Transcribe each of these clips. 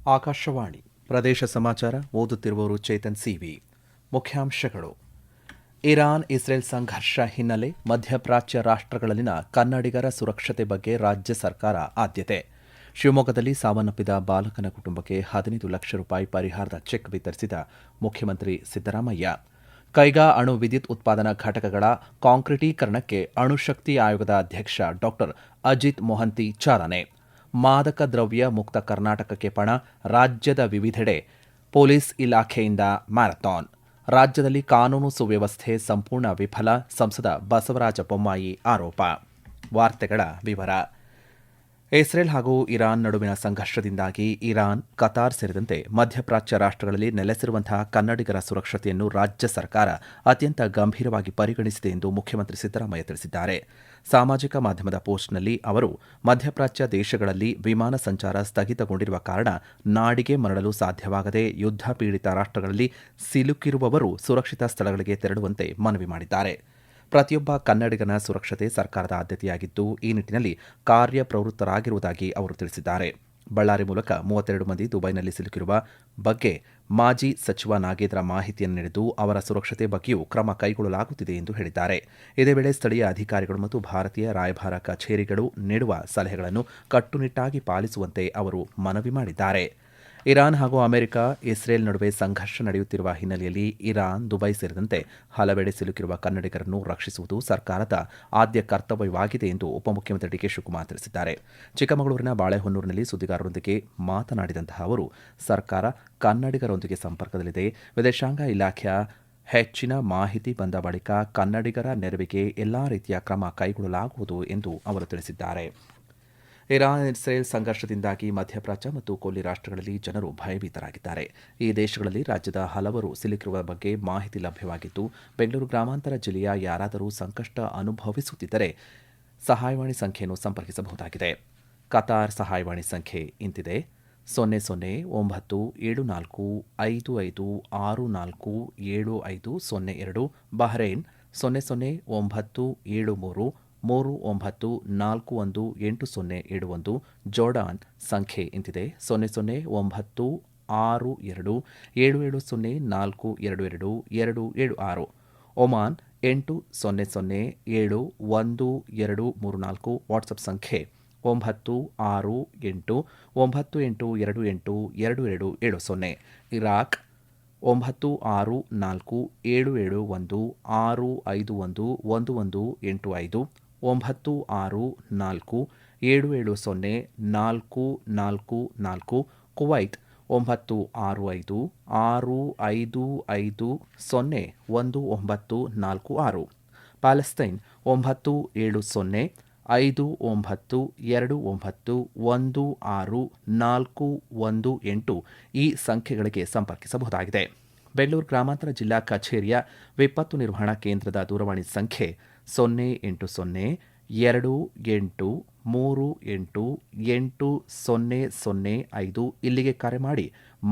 ಆಕಾಶವಾಣಿ ಪ್ರದೇಶ ಸಮಾಚಾರ ಓದುತ್ತಿರುವವರು ಚೇತನ್ ಸಿವಿ. ಮುಖ್ಯಾಂಶಗಳು: ಇರಾನ್ ಇಸ್ರೇಲ್ ಸಂಘರ್ಷ ಹಿನ್ನೆಲೆ ಮಧ್ಯಪ್ರಾಚ್ಯ ರಾಷ್ಟ್ರಗಳಲ್ಲಿನ ಕನ್ನಡಿಗರ ಸುರಕ್ಷತೆ ಬಗ್ಗೆ ರಾಜ್ಯ ಸರ್ಕಾರ ಆದ್ಯತೆ. ಶಿವಮೊಗ್ಗದಲ್ಲಿ ಸಾವನ್ನಪ್ಪಿದ ಬಾಲಕನ ಕುಟುಂಬಕ್ಕೆ 15 ಲಕ್ಷ ರೂಪಾಯಿ ಪರಿಹಾರದ ಚೆಕ್ ವಿತರಿಸಿದ ಮುಖ್ಯಮಂತ್ರಿ ಸಿದ್ದರಾಮಯ್ಯ. ಕೈಗಾ ಅಣು ವಿದ್ಯುತ್ ಉತ್ಪಾದನಾ ಘಟಕಗಳ ಕಾಂಕ್ರೀಟೀಕರಣಕ್ಕೆ ಅಣುಶಕ್ತಿ ಆಯೋಗದ ಅಧ್ಯಕ್ಷ ಡಾ ಅಜಿತ್ ಮೊಹಂತಿ ಚಾಲನೆ. ಮಾದಕ ದ್ರವ್ಯ ಮುಕ್ತ ಕರ್ನಾಟಕಕ್ಕೆ ಪಣ, ರಾಜ್ಯದ ವಿವಿಧೆಡೆ ಪೊಲೀಸ್ ಇಲಾಖೆಯಿಂದ ಮ್ಯಾರಥಾನ್. ರಾಜ್ಯದಲ್ಲಿ ಕಾನೂನು ಸುವ್ಯವಸ್ಥೆ ಸಂಪೂರ್ಣ ವಿಫಲ, ಸಂಸದ ಬಸವರಾಜ ಬೊಮ್ಮಾಯಿ ಆರೋಪ. ವಾರ್ತೆಗಳ ವಿವರ. ಇಸ್ರೇಲ್ ಹಾಗೂ ಇರಾನ್ ನಡುವಿನ ಸಂಘರ್ಷದಿಂದಾಗಿ ಇರಾನ್, ಕತಾರ್ ಸೇರಿದಂತೆ ಮಧ್ಯಪ್ರಾಚ್ಯ ರಾಷ್ಟ್ರಗಳಲ್ಲಿ ನೆಲೆಸಿರುವಂತಹ ಕನ್ನಡಿಗರ ಸುರಕ್ಷತೆಯನ್ನು ರಾಜ್ಯ ಸರ್ಕಾರ ಅತ್ಯಂತ ಗಂಭೀರವಾಗಿ ಪರಿಗಣಿಸಿದೆ ಎಂದು ಮುಖ್ಯಮಂತ್ರಿ ಸಿದ್ದರಾಮಯ್ಯ ತಿಳಿಸಿದ್ದಾರೆ. ಸಾಮಾಜಿಕ ಮಾಧ್ಯಮದ ಪೋಸ್ಟ್ನಲ್ಲಿ ಅವರು, ಮಧ್ಯಪ್ರಾಚ್ಯ ದೇಶಗಳಲ್ಲಿ ವಿಮಾನ ಸಂಚಾರ ಸ್ಥಗಿತಗೊಂಡಿರುವ ಕಾರಣ ನಾಡಿಗೆ ಮರಳಲು ಸಾಧ್ಯವಾಗದೆ ಯುದ್ಧ ಪೀಡಿತ ರಾಷ್ಟ್ರಗಳಲ್ಲಿ ಸಿಲುಕಿರುವವರು ಸುರಕ್ಷಿತ ಸ್ಥಳಗಳಿಗೆ ತೆರಳುವಂತೆ ಮನವಿ ಮಾಡಿದ್ದಾರೆ. ಪ್ರತಿಯೊಬ್ಬ ಕನ್ನಡಿಗನ ಸುರಕ್ಷತೆ ಸರ್ಕಾರದ ಆದ್ಯತೆಯಾಗಿದ್ದು, ಈ ನಿಟ್ಟಿನಲ್ಲಿ ಕಾರ್ಯಪ್ರವೃತ್ತರಾಗಿರುವುದಾಗಿ ಅವರು ತಿಳಿಸಿದ್ದಾರೆ. ಬಳ್ಳಾರಿ ಮೂಲಕ 32 ಮಂದಿ ದುಬೈನಲ್ಲಿ ಸಿಲುಕಿರುವ ಬಗ್ಗೆ ಮಾಜಿ ಸಚಿವ ನಾಗೇಂದ್ರ ಮಾಹಿತಿಯನ್ನು ನೀಡಿದ್ದು, ಅವರ ಸುರಕ್ಷತೆ ಬಗ್ಗೆಯೂ ಕ್ರಮ ಕೈಗೊಳ್ಳಲಾಗುತ್ತಿದೆ ಎಂದು ಹೇಳಿದ್ದಾರೆ. ಇದೇ ವೇಳೆ ಸ್ಥಳೀಯ ಅಧಿಕಾರಿಗಳು ಮತ್ತು ಭಾರತೀಯ ರಾಯಭಾರ ಕಚೇರಿಗಳು ನೀಡುವ ಸಲಹೆಗಳನ್ನು ಕಟ್ಟುನಿಟ್ಟಾಗಿ ಪಾಲಿಸುವಂತೆ ಅವರು ಮನವಿ ಮಾಡಿದ್ದಾರೆ. ಇರಾನ್ ಹಾಗೂ ಅಮೆರಿಕ, ಇಸ್ರೇಲ್ ನಡುವೆ ಸಂಘರ್ಷ ನಡೆಯುತ್ತಿರುವ ಹಿನ್ನೆಲೆಯಲ್ಲಿ ಇರಾನ್, ದುಬೈ ಸೇರಿದಂತೆ ಹಲವೆಡೆ ಸಿಲುಕಿರುವ ಕನ್ನಡಿಗರನ್ನು ರಕ್ಷಿಸುವುದು ಸರ್ಕಾರದ ಆದ್ಯ ಕರ್ತವ್ಯವಾಗಿದೆ ಎಂದು ಉಪಮುಖ್ಯಮಂತ್ರಿ ಡಿಕೆ ಶಿವಕುಮಾರ್ ತಿಳಿಸಿದ್ದಾರೆ. ಚಿಕ್ಕಮಗಳೂರಿನ ಬಾಳೆಹೊನ್ನೂರಿನಲ್ಲಿ ಸುದ್ದಿಗಾರರೊಂದಿಗೆ ಮಾತನಾಡಿದಂತಹ ಅವರು, ಸರ್ಕಾರ ಕನ್ನಡಿಗರೊಂದಿಗೆ ಸಂಪರ್ಕದಲ್ಲಿದೆ. ವಿದೇಶಾಂಗ ಇಲಾಖೆಯ ಹೆಚ್ಚಿನ ಮಾಹಿತಿ ಬಂದ ಬಳಿಕ ಕನ್ನಡಿಗರ ನೆರವಿಗೆ ಎಲ್ಲಾ ರೀತಿಯ ಕ್ರಮ ಕೈಗೊಳ್ಳಲಾಗುವುದು ಎಂದು ಅವರು ತಿಳಿಸಿದ್ದಾರೆ. ಇರಾನ್ ಇಸ್ರೇಲ್ ಸಂಘರ್ಷದಿಂದಾಗಿ ಮಧ್ಯಪ್ರಾಚ್ಯ ಮತ್ತು ಕೊಲ್ಲಿ ರಾಷ್ಟ್ರಗಳಲ್ಲಿ ಜನರು ಭಯಭೀತರಾಗಿದ್ದಾರೆ. ಈ ದೇಶಗಳಲ್ಲಿ ರಾಜ್ಯದ ಹಲವರು ಸಿಲುಕಿರುವ ಬಗ್ಗೆ ಮಾಹಿತಿ ಲಭ್ಯವಾಗಿದ್ದು, ಬೆಂಗಳೂರು ಗ್ರಾಮಾಂತರ ಜಿಲ್ಲೆಯ ಯಾರಾದರೂ ಸಂಕಷ್ಟ ಅನುಭವಿಸುತ್ತಿದ್ದರೆ ಸಹಾಯವಾಣಿ ಸಂಖ್ಯೆಯನ್ನು ಸಂಪರ್ಕಿಸಬಹುದಾಗಿದೆ. ಕತಾರ್ ಸಹಾಯವಾಣಿ ಸಂಖ್ಯೆ ಇಂತಿದೆ: 00-95555647502. ಬಹ್ರೈನ್ 00-973-394180. ಜೋರ್ಡಾನ್ ಸಂಖ್ಯೆ ಇಂತಿದೆ: 00-62770422. ಒಮಾನ್ 800-71234. ವಾಟ್ಸ್ಆಪ್ ಸಂಖ್ಯೆ 968988282270. ಇರಾಕ್ 964771651185. 9647704444. ಕುವೈತ್ 965655501946. ಪ್ಯಾಲೆಸ್ತೈನ್ 975059291618. ಈ ಸಂಖ್ಯೆಗಳಿಗೆ ಸಂಪರ್ಕಿಸಬಹುದಾಗಿದೆ. ಬೆಂಗಳೂರು ಗ್ರಾಮಾಂತರ ಜಿಲ್ಲಾ ಕಚೇರಿಯ ವಿಪತ್ತು ನಿರ್ವಹಣಾ ಕೇಂದ್ರದ ದೂರವಾಣಿ ಸಂಖ್ಯೆ 08028388005. ಇಲ್ಲಿಗೆ ಕರೆ ಮಾಡಿ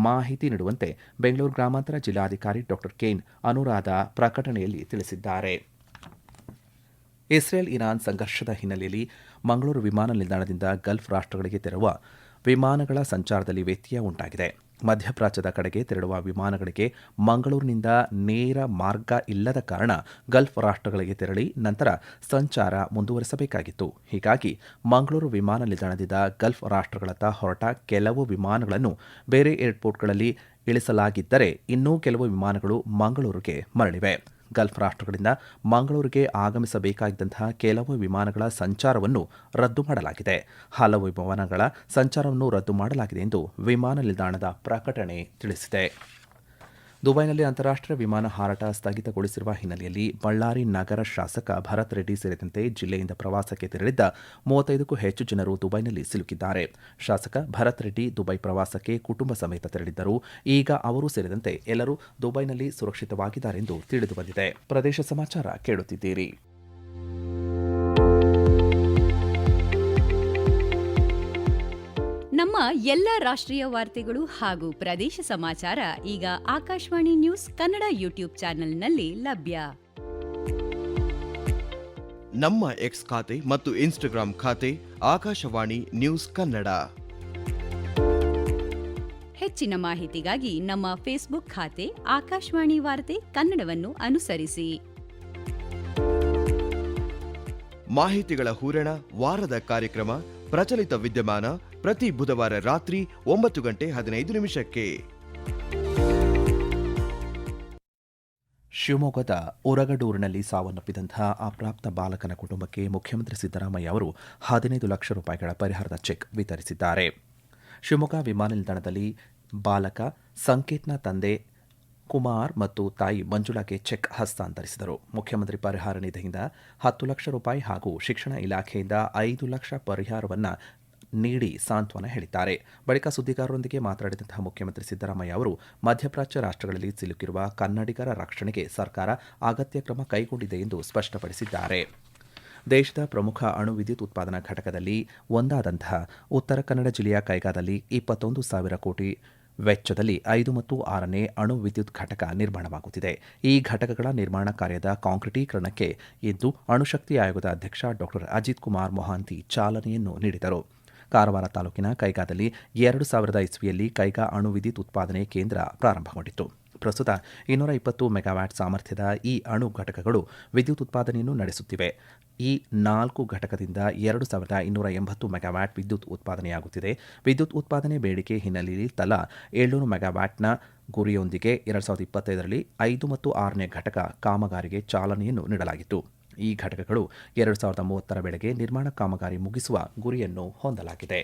ಮಾಹಿತಿ ನೀಡುವಂತೆ ಬೆಂಗಳೂರು ಗ್ರಾಮಾಂತರ ಜಿಲ್ಲಾಧಿಕಾರಿ ಡಾ ಕೆಎನ್ ಅನುರಾಧ ಪ್ರಕಟಣೆಯಲ್ಲಿ ತಿಳಿಸಿದ್ದಾರೆ. ಇಸ್ರೇಲ್ ಇರಾನ್ ಸಂಘರ್ಷದ ಹಿನ್ನೆಲೆಯಲ್ಲಿ ಮಂಗಳೂರು ವಿಮಾನ ನಿಲ್ದಾಣದಿಂದ ಗಲ್ಫ್ ರಾಷ್ಟ್ರಗಳಿಗೆ ತೆರಳುವ ವಿಮಾನಗಳ ಸಂಚಾರದಲ್ಲಿ ವ್ಯತ್ಯಯ ಉಂಟಾಗಿದೆ. ಮಧ್ಯಪ್ರಾಚ್ಯದ ಕಡೆಗೆ ತೆರಳುವ ವಿಮಾನಗಳಿಗೆ ಮಂಗಳೂರಿನಿಂದ ನೇರ ಮಾರ್ಗ ಇಲ್ಲದ ಕಾರಣ ಗಲ್ಫ್ ರಾಷ್ಟ್ರಗಳಿಗೆ ತೆರಳಿ ನಂತರ ಸಂಚಾರ ಮುಂದುವರಿಸಬೇಕಾಗಿತ್ತು. ಹೀಗಾಗಿ ಮಂಗಳೂರು ವಿಮಾನ ನಿಲ್ದಾಣದಿಂದ ಗಲ್ಫ್ ರಾಷ್ಟ್ರಗಳತ್ತ ಹೊರಟ ಕೆಲವು ವಿಮಾನಗಳನ್ನು ಬೇರೆ ಏರ್ಪೋರ್ಟ್ಗಳಲ್ಲಿ ಇಳಿಸಲಾಗಿದ್ದರೆ, ಇನ್ನೂ ಕೆಲವು ವಿಮಾನಗಳು ಮಂಗಳೂರಿಗೆ ಮರಳಿವೆ. ಗಲ್ಫ್ ರಾಷ್ಟ್ರಗಳಿಂದ ಮಂಗಳೂರಿಗೆ ಆಗಮಿಸಬೇಕಾಗಿದ್ದಂತಹ ಕೆಲವು ವಿಮಾನಗಳ ಸಂಚಾರವನ್ನು ರದ್ದು ಮಾಡಲಾಗಿದೆ. ಹಲವು ವಿಮಾನಗಳ ಸಂಚಾರವನ್ನು ರದ್ದು ಮಾಡಲಾಗಿದೆ ಎಂದು ವಿಮಾನ ನಿಲ್ದಾಣದ ಪ್ರಕಟಣೆ ತಿಳಿಸಿದೆ. ದುಬೈನಲ್ಲಿ ಅಂತಾರಾಷ್ಟ್ರೀಯ ವಿಮಾನ ಹಾರಾಟ ಸ್ಥಗಿತಗೊಳಿಸಿರುವ ಹಿನ್ನೆಲೆಯಲ್ಲಿ ಬಳ್ಳಾರಿ ನಗರ ಶಾಸಕ ಭರತ್ ರೆಡ್ಡಿ ಸೇರಿದಂತೆ ಜಿಲ್ಲೆಯಿಂದ ಪ್ರವಾಸಕ್ಕೆ ತೆರಳಿದ್ದ 35ಕ್ಕೂ ಹೆಚ್ಚು ಜನರು ದುಬೈನಲ್ಲಿ ಸಿಲುಕಿದ್ದಾರೆ. ಶಾಸಕ ಭರತ್ ರೆಡ್ಡಿ ದುಬೈ ಪ್ರವಾಸಕ್ಕೆ ಕುಟುಂಬ ಸಮೇತ ತೆರಳಿದ್ದರು. ಈಗ ಅವರು ಸೇರಿದಂತೆ ಎಲ್ಲರೂ ದುಬೈನಲ್ಲಿ ಸುರಕ್ಷಿತವಾಗಿದ್ದಾರೆ ಎಂದು ತಿಳಿದುಬಂದಿದೆ. ಪ್ರದೇಶ ಸಮಾಚಾರ ಕೇಳುತ್ತಿದ್ದೀರಿ. ನಮ್ಮ ಎಲ್ಲ ರಾಷ್ಟ್ರೀಯ ವಾರ್ತೆಗಳು ಹಾಗೂ ಪ್ರದೇಶ ಸಮಾಚಾರ ಈಗ ಆಕಾಶವಾಣಿ ನ್ಯೂಸ್ ಕನ್ನಡ ಯೂಟ್ಯೂಬ್ ಚಾನೆಲ್ನಲ್ಲಿ ಲಭ್ಯ. ನಮ್ಮ ಎಕ್ಸ್ ಖಾತೆ ಮತ್ತು ಇನ್ಸ್ಟಾಗ್ರಾಂ ಖಾತೆ ಆಕಾಶವಾಣಿ ನ್ಯೂಸ್ ಕನ್ನಡ. ಹೆಚ್ಚಿನ ಮಾಹಿತಿಗಾಗಿ ನಮ್ಮ ಫೇಸ್ಬುಕ್ ಖಾತೆ ಆಕಾಶವಾಣಿ ವಾರ್ತೆ ಕನ್ನಡವನ್ನು ಅನುಸರಿಸಿ. ಮಾಹಿತಿಗಳ ಹೂರಣ ವಾರದ ಕಾರ್ಯಕ್ರಮ ಪ್ರಚಲಿತ ವಿದ್ಯಮಾನ ಪ್ರತಿ ಬುಧವಾರ ರಾತ್ರಿ 9:15 ಶಿವಮೊಗ್ಗದ ಉರಗಡೂರಿನಲ್ಲಿ ಸಾವನ್ನಪ್ಪಿದಂತಹ ಅಪ್ರಾಪ್ತ ಬಾಲಕನ ಕುಟುಂಬಕ್ಕೆ ಮುಖ್ಯಮಂತ್ರಿ ಸಿದ್ದರಾಮಯ್ಯ ಅವರು 15 ಲಕ್ಷ ರೂಪಾಯಿಗಳ ಪರಿಹಾರದ ಚೆಕ್ ವಿತರಿಸಿದ್ದಾರೆ. ಶಿವಮೊಗ್ಗ ವಿಮಾನ ನಿಲ್ದಾಣದಲ್ಲಿ ಬಾಲಕ ಸಂಕೇತ್ನ ತಂದೆ ಕುಮಾರ್ ಮತ್ತು ತಾಯಿ ಮಂಜುಳಾಗೆ ಚೆಕ್ ಹಸ್ತಾಂತರಿಸಿದರು. ಮುಖ್ಯಮಂತ್ರಿ ಪರಿಹಾರ ನಿಧಿಯಿಂದ 10 ಲಕ್ಷ ರೂಪಾಯಿ ಹಾಗೂ ಶಿಕ್ಷಣ ಇಲಾಖೆಯಿಂದ 5 ಲಕ್ಷ ಪರಿಹಾರವನ್ನು ನೀಡಿ ಸಾಂತ್ವನ ಹೇಳಿದ್ದಾರೆ. ಬಳಿಕ ಸುದ್ದಿಗಾರರೊಂದಿಗೆ ಮಾತನಾಡಿದಂತಹ ಮುಖ್ಯಮಂತ್ರಿ ಸಿದ್ದರಾಮಯ್ಯ ಅವರು ಮಧ್ಯಪ್ರಾಚ್ಯ ರಾಷ್ಟ್ರಗಳಲ್ಲಿ ಸಿಲುಕಿರುವ ಕನ್ನಡಿಗರ ರಕ್ಷಣೆಗೆ ಸರ್ಕಾರ ಅಗತ್ಯ ಕ್ರಮ ಕೈಗೊಂಡಿದೆ ಎಂದು ಸ್ಪಷ್ಟಪಡಿಸಿದ್ದಾರೆ. ದೇಶದ ಪ್ರಮುಖ ಅಣು ವಿದ್ಯುತ್ ಉತ್ಪಾದನಾ ಘಟಕದಲ್ಲಿ ಒಂದಾದಂತಹ ಉತ್ತರ ಕನ್ನಡ ಜಿಲ್ಲೆಯ ಕೈಗಾದಲ್ಲಿ 21,000 ಕೋಟಿ ವೆಚ್ಚದಲ್ಲಿ 5 ಮತ್ತು 6ನೇ ಅಣು ವಿದ್ಯುತ್ ಘಟಕ ನಿರ್ಮಾಣವಾಗುತ್ತಿದೆ. ಈ ಘಟಕಗಳ ನಿರ್ಮಾಣ ಕಾರ್ಯದ ಕಾಂಕ್ರೀಟೀಕರಣಕ್ಕೆ ಇಂದು ಅಣುಶಕ್ತಿ ಆಯೋಗದ ಅಧ್ಯಕ್ಷ ಡಾ ಅಜಿತ್ ಕುಮಾರ್ ಮೊಹಾಂತಿ ಚಾಲನೆಯನ್ನು ನೀಡಿದರು. ಕಾರವಾರ ತಾಲೂಕಿನ ಕೈಗಾದಲ್ಲಿ 2000 ಇಸ್ವಿಯಲ್ಲಿ ಕೈಗಾ ಅಣು ವಿದ್ಯುತ್ ಉತ್ಪಾದನೆ ಕೇಂದ್ರ ಪ್ರಾರಂಭಗೊಂಡಿತ್ತು. ಪ್ರಸ್ತುತ 220 ಮೆಗಾವ್ಯಾಟ್ ಸಾಮರ್ಥ್ಯದ ಈ ಅಣು ಘಟಕಗಳು ವಿದ್ಯುತ್ ಉತ್ಪಾದನೆಯನ್ನು ನಡೆಸುತ್ತಿವೆ. ಈ 4 ಘಟಕದಿಂದ 2280 ಮೆಗಾವ್ಯಾಟ್ ವಿದ್ಯುತ್ ಉತ್ಪಾದನೆಯಾಗುತ್ತಿದೆ. ವಿದ್ಯುತ್ ಉತ್ಪಾದನೆ ಬೇಡಿಕೆ ಹಿನ್ನೆಲೆಯಲ್ಲಿ ತಲಾ 700 ಮೆಗಾವ್ಯಾಟ್ನ ಗುರಿಯೊಂದಿಗೆ 2025ರಲ್ಲಿ 5 ಮತ್ತು 6ನೇ ಘಟಕ ಕಾಮಗಾರಿಗೆ ಚಾಲನೆಯನ್ನು ನೀಡಲಾಗಿತ್ತು. ಈ ಘಟಕಗಳು 2030ರ ವೇಳೆಗೆ ನಿರ್ಮಾಣ ಕಾಮಗಾರಿ ಮುಗಿಸುವ ಗುರಿಯನ್ನು ಹೊಂದಲಾಗಿದೆ.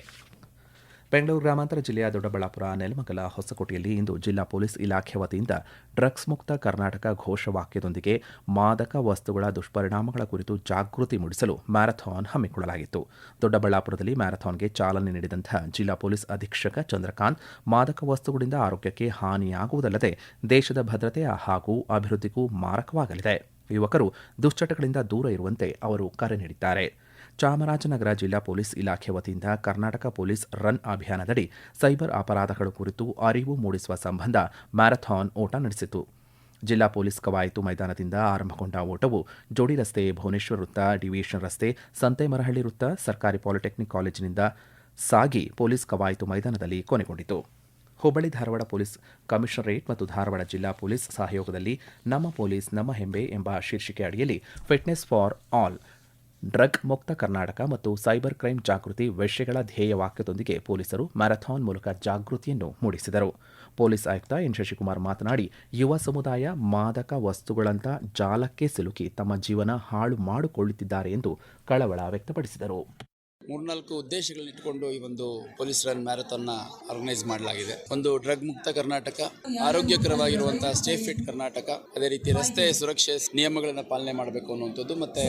ಬೆಂಗಳೂರು ಗ್ರಾಮಾಂತರ ಜಿಲ್ಲೆಯ ದೊಡ್ಡಬಳ್ಳಾಪುರ, ನೆಲಮಂಗಲ, ಹೊಸಕೋಟೆಯಲ್ಲಿ ಇಂದು ಜಿಲ್ಲಾ ಪೊಲೀಸ್ ಇಲಾಖೆ ವತಿಯಿಂದ ಡ್ರಗ್ಸ್ ಮುಕ್ತ ಕರ್ನಾಟಕ ಘೋಷವಾಕ್ಯದೊಂದಿಗೆ ಮಾದಕ ವಸ್ತುಗಳ ದುಷ್ಪರಿಣಾಮಗಳ ಕುರಿತು ಜಾಗೃತಿ ಮೂಡಿಸಲು ಮ್ಯಾರಥಾನ್ ಹಮ್ಮಿಕೊಳ್ಳಲಾಗಿತ್ತು. ದೊಡ್ಡಬಳ್ಳಾಪುರದಲ್ಲಿ ಮ್ಯಾರಥಾನ್ಗೆ ಚಾಲನೆ ನೀಡಿದಂತಹ ಜಿಲ್ಲಾ ಪೊಲೀಸ್ ಅಧೀಕ್ಷಕ ಚಂದ್ರಕಾಂತ್, ಮಾದಕ ವಸ್ತುಗಳಿಂದ ಆರೋಗ್ಯಕ್ಕೆ ಹಾನಿಯಾಗುವುದಲ್ಲದೆ ದೇಶದ ಭದ್ರತೆ ಹಾಗೂ ಅಭಿವೃದ್ಧಿಗೂ ಮಾರಕವಾಗಲಿದೆ. ಯುವಕರು ದುಶ್ಚಟಗಳಿಂದ ದೂರ ಇರುವಂತೆ ಅವರು ಕರೆ ನೀಡಿದ್ದಾರೆ. ಚಾಮರಾಜನಗರ ಜಿಲ್ಲಾ ಪೊಲೀಸ್ ಇಲಾಖೆ ವತಿಯಿಂದ ಕರ್ನಾಟಕ ಪೊಲೀಸ್ ರನ್ ಅಭಿಯಾನದಡಿ ಸೈಬರ್ ಅಪರಾಧಗಳ ಕುರಿತು ಅರಿವು ಮೂಡಿಸುವ ಸಂಬಂಧ ಮ್ಯಾರಥಾನ್ ಓಟ ನಡೆಸಿತು. ಜಿಲ್ಲಾ ಪೊಲೀಸ್ ಕವಾಯತು ಮೈದಾನದಿಂದ ಆರಂಭಗೊಂಡ ಓಟವು ಜೋಡಿ ರಸ್ತೆ, ಭುವನೇಶ್ವರ ವೃತ್ತ, ಡಿವಿಷನ್ ರಸ್ತೆ, ಸಂತೇಮರಹಳ್ಳಿ ವೃತ್ತ, ಸರ್ಕಾರಿ ಪಾಲಿಟೆಕ್ನಿಕ್ ಕಾಲೇಜಿನಿಂದ ಸಾಗಿ ಪೊಲೀಸ್ ಕವಾಯತು ಮೈದಾನದಲ್ಲಿ ಕೊನೆಗೊಂಡಿತು. ಹುಬ್ಬಳ್ಳಿ ಧಾರವಾಡ ಪೊಲೀಸ್ ಕಮಿಷನರೇಟ್ ಮತ್ತು ಧಾರವಾಡ ಜಿಲ್ಲಾ ಪೊಲೀಸ್ ಸಹಯೋಗದಲ್ಲಿ ನಮ್ಮ ಪೊಲೀಸ್ ನಮ್ಮ ಹೆಮ್ಮೆ ಎಂಬ ಶೀರ್ಷಿಕೆ ಅಡಿಯಲ್ಲಿ ಫಿಟ್ನೆಸ್ ಫಾರ್ ಆಲ್, ಡ್ರಗ್ ಮುಕ್ತ ಕರ್ನಾಟಕ ಮತ್ತು ಸೈಬರ್ ಕ್ರೈಂ ಜಾಗೃತಿ ವಿಷಯಗಳ ಧ್ಯೇಯ ವಾಕ್ಯದೊಂದಿಗೆ ಪೊಲೀಸರು ಮ್ಯಾರಥಾನ್ ಮೂಲಕ ಜಾಗೃತಿಯನ್ನು ಮೂಡಿಸಿದರು. ಪೊಲೀಸ್ ಆಯುಕ್ತ ಎನ್ ಶಶಿಕುಮಾರ್ ಮಾತನಾಡಿ, ಯುವ ಸಮುದಾಯ ಮಾದಕ ವಸ್ತುಗಳಂಥ ಜಾಲಕ್ಕೆ ಸಿಲುಕಿ ತಮ್ಮ ಜೀವನ ಹಾಳು ಮಾಡಿಕೊಳ್ಳುತ್ತಿದ್ದಾರೆ ಎಂದು ಕಳವಳ ವ್ಯಕ್ತಪಡಿಸಿದರು. 3-4 ಉದ್ದೇಶಗಳನ್ನ ಇಟ್ಕೊಂಡು ಈ ಒಂದು ಪೊಲೀಸ್ ರನ್ ಮ್ಯಾರಥಾನ್ನ ಆರ್ಗನೈಸ್ ಮಾಡಲಾಗಿದೆ. ಒಂದು ಡ್ರಗ್ ಮುಕ್ತ ಕರ್ನಾಟಕ, ಆರೋಗ್ಯಕರವಾಗಿರುವಂತಹ ಸ್ಟೇ ಫಿಟ್ ಕರ್ನಾಟಕ, ಅದೇ ರೀತಿ ರಸ್ತೆ ಸುರಕ್ಷೆ ನಿಯಮಗಳನ್ನು ಪಾಲನೆ ಮಾಡಬೇಕು ಅನ್ನುವಂಥದ್ದು, ಮತ್ತೆ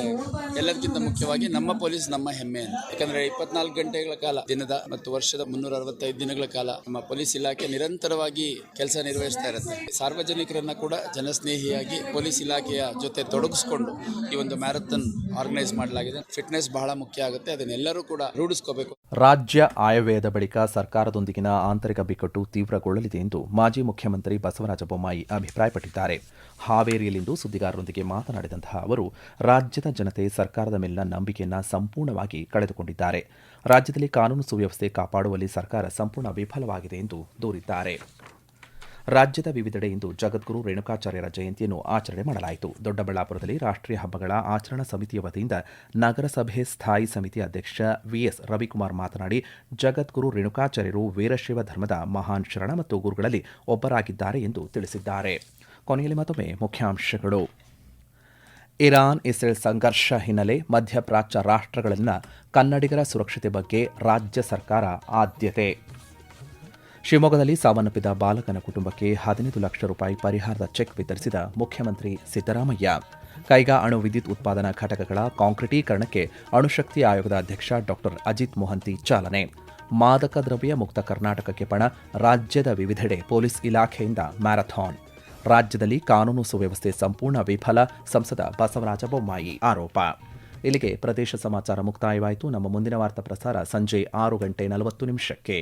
ಎಲ್ಲದಕ್ಕಿಂತ ಮುಖ್ಯವಾಗಿ ನಮ್ಮ ಪೊಲೀಸ್ ನಮ್ಮ ಹೆಮ್ಮೆ ಅಂತ. ಯಾಕಂದ್ರೆ 24 ಗಂಟೆಗಳ ಕಾಲ ದಿನದ ಮತ್ತು ವರ್ಷದ 365 ದಿನಗಳ ಕಾಲ ನಮ್ಮ ಪೊಲೀಸ್ ಇಲಾಖೆ ನಿರಂತರವಾಗಿ ಕೆಲಸ ನಿರ್ವಹಿಸ್ತಾ ಇರುತ್ತೆ. ಸಾರ್ವಜನಿಕರನ್ನ ಕೂಡ ಜನಸ್ನೇಹಿಯಾಗಿ ಪೊಲೀಸ್ ಇಲಾಖೆಯ ಜೊತೆ ತೊಡಗಿಸಿಕೊಂಡು ಈ ಒಂದು ಮ್ಯಾರಥಾನ್ ಆರ್ಗನೈಸ್ ಮಾಡಲಾಗಿದೆ. ಫಿಟ್ನೆಸ್ ಬಹಳ ಮುಖ್ಯ ಆಗುತ್ತೆ, ಅದನ್ನೆಲ್ಲರೂ ಕೂಡ ರೂಢಿಸಿಕೋಬೇಕು. ರಾಜ್ಯ ಆಯವ್ಯಯದ ಬಳಿಕ ಸರ್ಕಾರದೊಂದಿಗಿನ ಆಂತರಿಕ ಬಿಕ್ಕಟ್ಟು ತೀವ್ರಗೊಳ್ಳಲಿದೆ ಎಂದು ಮಾಜಿ ಮುಖ್ಯಮಂತ್ರಿ ಬಸವರಾಜ ಬೊಮ್ಮಾಯಿ ಅಭಿಪ್ರಾಯಪಟ್ಟಿದ್ದಾರೆ. ಹಾವೇರಿಯಲ್ಲಿಂದು ಸುದ್ದಿಗಾರರೊಂದಿಗೆ ಮಾತನಾಡಿದಂತಹ ಅವರು, ರಾಜ್ಯದ ಜನತೆ ಸರ್ಕಾರದ ಮೇಲಿನ ನಂಬಿಕೆಯನ್ನು ಸಂಪೂರ್ಣವಾಗಿ ಕಳೆದುಕೊಂಡಿದ್ದಾರೆ. ರಾಜ್ಯದಲ್ಲಿ ಕಾನೂನು ಸುವ್ಯವಸ್ಥೆ ಕಾಪಾಡುವಲ್ಲಿ ಸರ್ಕಾರ ಸಂಪೂರ್ಣ ವಿಫಲವಾಗಿದೆ ಎಂದು ದೂರಿದ್ದಾರೆ. ರಾಜ್ಯದ ವಿವಿಧೆಡೆ ಇಂದು ಜಗದ್ಗುರು ರೇಣುಕಾಚಾರ್ಯರ ಜಯಂತಿಯನ್ನು ಆಚರಣೆ ಮಾಡಲಾಯಿತು. ದೊಡ್ಡಬಳ್ಳಾಪುರದಲ್ಲಿ ರಾಷ್ಟ್ರೀಯ ಹಬ್ಬಗಳ ಆಚರಣಾ ಸಮಿತಿಯ ವತಿಯಿಂದ ನಗರಸಭೆ ಸ್ಥಾಯಿ ಸಮಿತಿ ಅಧ್ಯಕ್ಷ ವಿಎಸ್ ರವಿಕುಮಾರ್ ಮಾತನಾಡಿ, ಜಗದ್ಗುರು ರೇಣುಕಾಚಾರ್ಯರು ವೀರಶೈವ ಧರ್ಮದ ಮಹಾನ್ ಶರಣ ಮತ್ತು ಗುರುಗಳಲ್ಲಿ ಒಬ್ಬರಾಗಿದ್ದಾರೆ ಎಂದು ತಿಳಿಸಿದ್ದಾರೆ. ಕೊನೆಯಲ್ಲಿ ಮತ್ತೊಮ್ಮೆ ಮುಖ್ಯಾಂಶಗಳು. ಇರಾನ್ ಇಸ್ರೇಲ್ ಸಂಘರ್ಷ ಹಿನ್ನೆಲೆ ಮಧ್ಯಪ್ರಾಚ್ಯ ರಾಷ್ಟ್ರಗಳಲ್ಲಿನ ಕನ್ನಡಿಗರ ಸುರಕ್ಷತೆ ಬಗ್ಗೆ ರಾಜ್ಯ ಸರ್ಕಾರ ಆದ್ಯತೆ. ಶಿವಮೊಗ್ಗದಲ್ಲಿ ಸಾವನ್ನಪ್ಪಿದ ಬಾಲಕನ ಕುಟುಂಬಕ್ಕೆ 15 ಲಕ್ಷ ರೂಪಾಯಿ ಪರಿಹಾರದ ಚೆಕ್ ವಿತರಿಸಿದ ಮುಖ್ಯಮಂತ್ರಿ ಸಿದ್ದರಾಮಯ್ಯ. ಕೈಗಾ ಅಣು ವಿದ್ಯುತ್ ಉತ್ಪಾದನಾ ಘಟಕಗಳ ಕಾಂಕ್ರೀಟೀಕರಣಕ್ಕೆ ಅಣುಶಕ್ತಿ ಆಯೋಗದ ಅಧ್ಯಕ್ಷ ಡಾ ಅಜಿತ್ ಮೊಹಾಂತಿ ಚಾಲನೆ. ಮಾದಕ ದ್ರವ್ಯ ಮುಕ್ತ ಕರ್ನಾಟಕಕ್ಕೆ ಪಣ, ರಾಜ್ಯದ ವಿವಿಧೆಡೆ ಪೊಲೀಸ್ ಇಲಾಖೆಯಿಂದ ಮ್ಯಾರಥಾನ್. ರಾಜ್ಯದಲ್ಲಿ ಕಾನೂನು ಸುವ್ಯವಸ್ಥೆ ಸಂಪೂರ್ಣ ವಿಫಲ, ಸಂಸದ ಬಸವರಾಜ ಬೊಮ್ಮಾಯಿ ಆರೋಪ. ಇಲ್ಲಿಗೆ ಪ್ರದೇಶ ಸಮಾಚಾರ ಮುಕ್ತಾಯವಾಯಿತು. ನಮ್ಮ ಮುಂದಿನ ವಾರ್ತಾ ಪ್ರಸಾರ ಸಂಜೆ 6:40 ನಿಮಿಷಕ್ಕೆ.